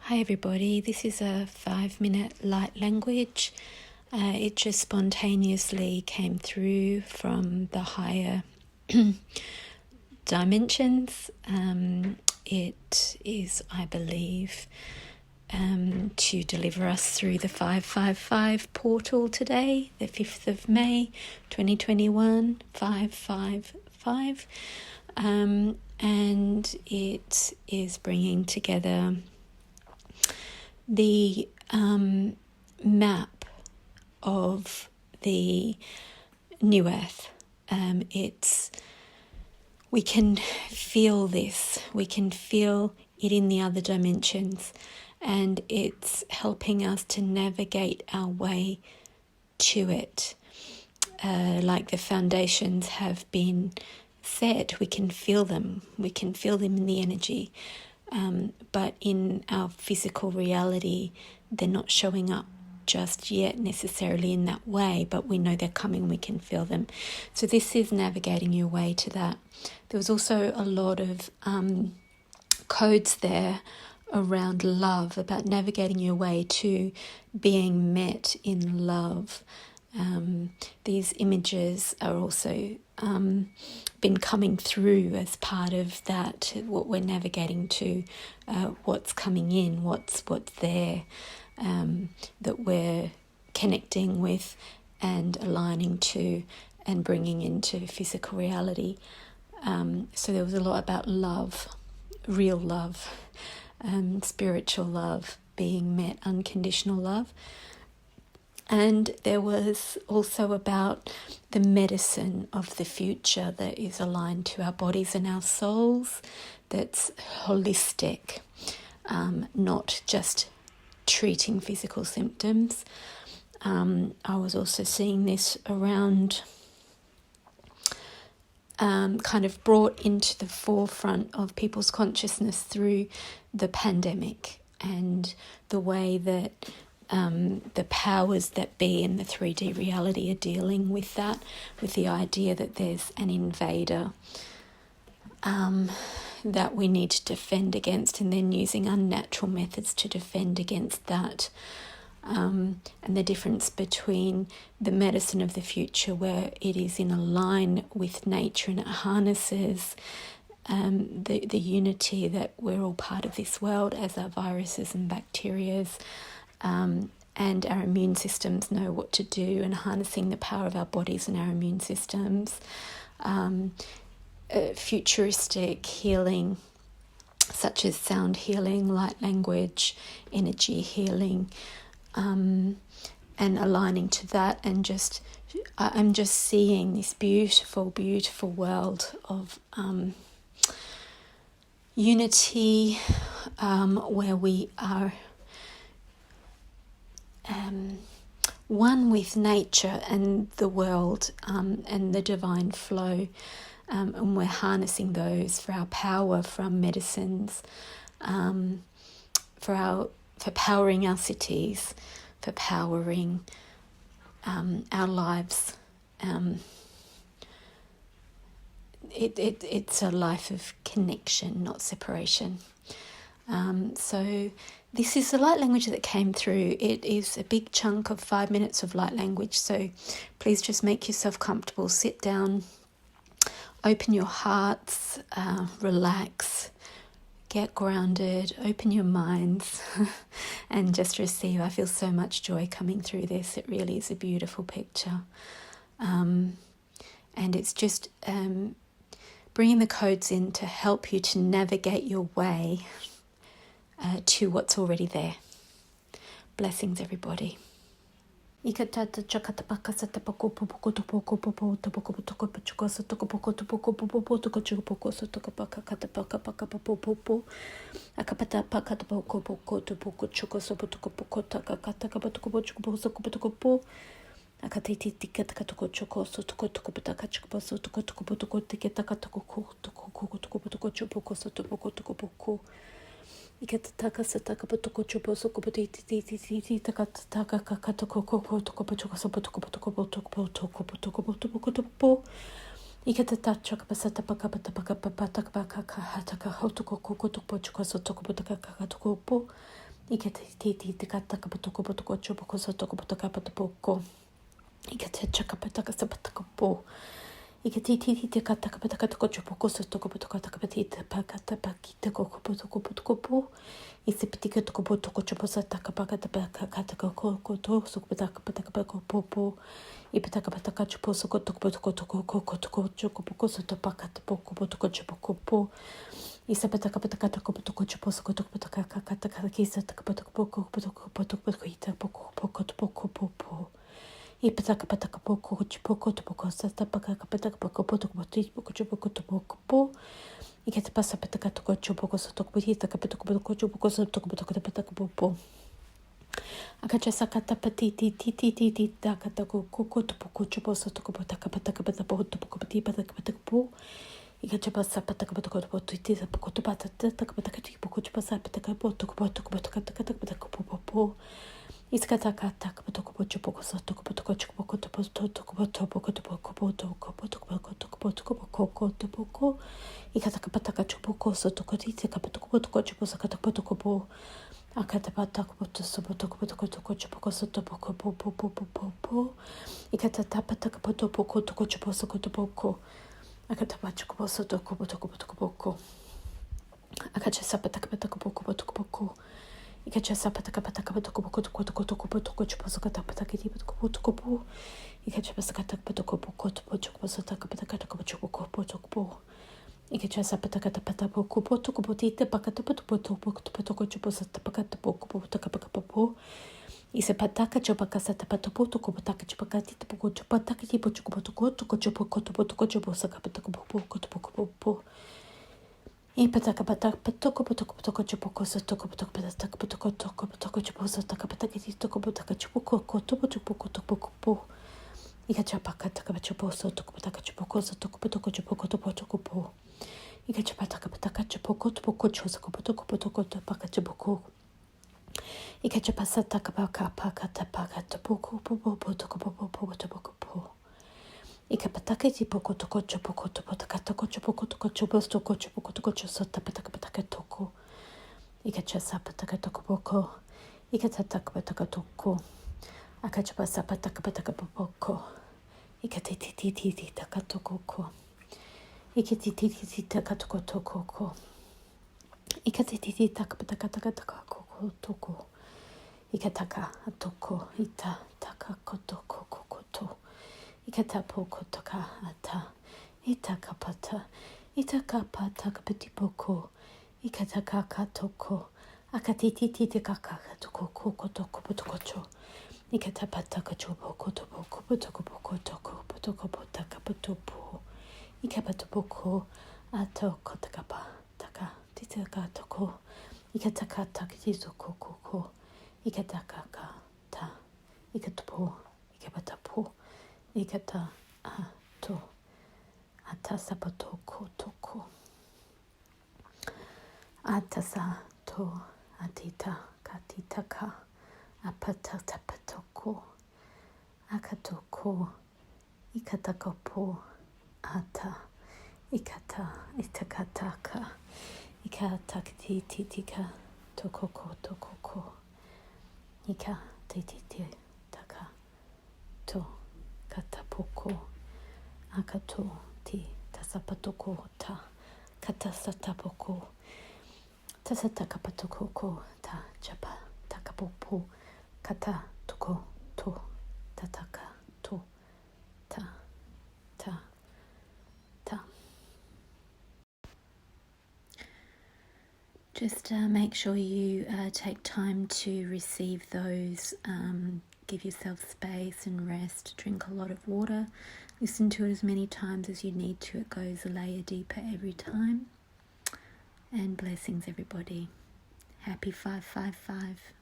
Hi everybody, this is a 5-minute light language. It just spontaneously came through from the higher dimensions. It is, I believe, to deliver us through the 555 portal today, the 5th of May 2021, 555. And it is bringing together the map of the new earth. We can feel this, we can feel it in the other dimensions, and it's helping us to navigate our way to it. Like the foundations have been set, we can feel them in the energy. But in our physical reality, they're not showing up just yet necessarily in that way, but we know they're coming, we can feel them. So this is navigating your way to that. There was also a lot of codes there around love, about navigating your way to being met in love. These images are also been coming through as part of that, what we're navigating to, what's coming in, what's there, that we're connecting with and aligning to and bringing into physical reality. So there was a lot about love, real love, spiritual love, being met, unconditional love. And there was also about the medicine of the future that is aligned to our bodies and our souls, that's holistic, not just treating physical symptoms. I was also seeing this around, kind of brought into the forefront of people's consciousness through the pandemic and the way that the powers that be in the 3D reality are dealing with that, with the idea that there's an invader that we need to defend against, and then using unnatural methods to defend against that. And the difference between the medicine of the future, where it is in a line with nature and it harnesses the unity that we're all part of this world as our viruses and bacterias, and our immune systems know what to do, and harnessing the power of our bodies and our immune systems. Futuristic healing, such as sound healing, light language, energy healing, and aligning to that, and I'm just seeing this beautiful, beautiful world of unity, where we are one with nature and the world, and the divine flow, and we're harnessing those for our power, for our medicines, for powering our cities, for powering our lives. It's a life of connection, not separation. So this is the light language that came through. It is a big chunk of 5 minutes of light language. So please just make yourself comfortable. Sit down, open your hearts, relax, get grounded, open your minds, and just receive. I feel so much joy coming through this. It really is a beautiful picture. And it's just bringing the codes in to help you to navigate your way to what's already there. Blessings, everybody. Ikataka sataka potoko chopo soko potiti titi takataka kakatoko koko toko potoko sopotoko potoko potoko potoko potoko potoko potoko ikatata chaka pasata paka pata paka pata paka hataka hotoko koko toko potoko sotoko potaka kakatoko po Ika te titi te kataka patoko patoko chopoko sotoko pataka patoko. Ika te chakapataka sapataka po. Ika te titi te kataka pataka toko chopoko sotoko patoko taka patita pakata pakita koko patoko patoko po. Ise patika toko potoko choposa taka pakata pakata koko to soko pataka pataka patoko popo. Ipataka pataka chopo soko toko potoko toko koko toko choko poko soto pakata poko potoko chopoko po. Isapataka pataka toko potoko chopo soko toko pataka kakata kakisa taka potoko poko potoko potoko potoko ita poko poko poko popo. Ipataka pataka poko chopoko topoko sata pakaka pataka poko potoko potoko poko chopoko topoko po. Ikata pasa pataka toko chopoko sotoko potita kapatoko potoko chopoko sotoko potoko pataka popo. Akacha sakata patiti titi titi takata koko topoko chopo sotoko potaka pataka pataka topoko pati pataka pataka po. Ikacha pasa pataka potoko potiti poko topata taka pataka poko chopasa pataka potoko potoko potaka taka pataka popo. Iskataka taka potoko chopoko sotoko potoko chopoko topoko potoko topoko potoko potoko topoko. Ikataka pataka chopoko sotoko titi kapatoko potoko chopo sakata potoko po. Akata pataka potoko sopotoko potoko toko chopoko sotoko po. Ikata tapataka potoko toko chopo sokoto poko. Akata patoko sotoko potoko potoko poko. Akacha sapataka pataka poko potoko poko. Ikacha sapataka pataka potoko poko toko toko toko potoko chopo sakata pataka potoko potoko po. Ikacha pasakata potoko poko toko chopo sakata pataka potoko potoko po. Ikacha sapataka tapata poko potoko potite pakata potoko potoko chopo sakata pakata poko potaka pakapo. Isapataka chopaka satapato potoko potaka chopakati poko chopataka tipo chopotoko toko chopoko toko chopo sakapatoko poko toko po. Ipataka pataka patoko potoko potoko chopoko sotoko potoko pataka potoko toko potoko chopo sataka pataka toko potaka chopoko topo chopoko toko po. Ikachapaka taka chopo sotoko potaka chopoko sotoko potoko chopoko topo toko po. Ikachapataka pataka chopoko topoko chosoko potoko potoko topaka chopoko. Ikachapasa takapaka pakata pakata poko popo potoko popo popo topoko po. Ikapataka tipoko toko chopoko topo takatoko chopoko toko chopos toko chopoko toko chosota pataka pataka toko. Ikachasa pataka toko poko. Ikataka pataka toko. Akachapasa pataka pataka popoko. Ikatiti takatoko ko. Ikatiti takatoko toko ko. Ikatiti takapataka takataka toko. Ikataka atoko ita taka kotoko kokoto. Ikatapo kotoka ata. Itakapata. Itakapata kapitipoko. Ikataka katoko. Akatiti kaka toko kokotoko potokocho. Ikatapata kachopo kotopoko potoko toko potoko potaka potopo. Ikapatopoko atoko takapa taka titaka toko. Ikataka takitoko koko. Ikataka ta. Ikatapo. Ikapatapo. Ikata to. Atasapatoko toko. Atasa to. Atita katitaka. Apatapatoko. Akatoko. Ikatakapo. Ata. Ikata. Itakataka. Ikataktitika. Tokoko tokoko. Ika tititi taka. To. Katapoko. Akato ti. Tasapatoko ta. Katasatapoko. Tasatakapatoko ta. Chapa. Takapopo. Kata. Toko. To. Tataka. To. Ta. Ta. Ta. Just make sure you take time to receive those. Give yourself space and rest. Drink a lot of water. Listen to it as many times as you need to. It goes a layer deeper every time. And blessings, everybody. Happy 555.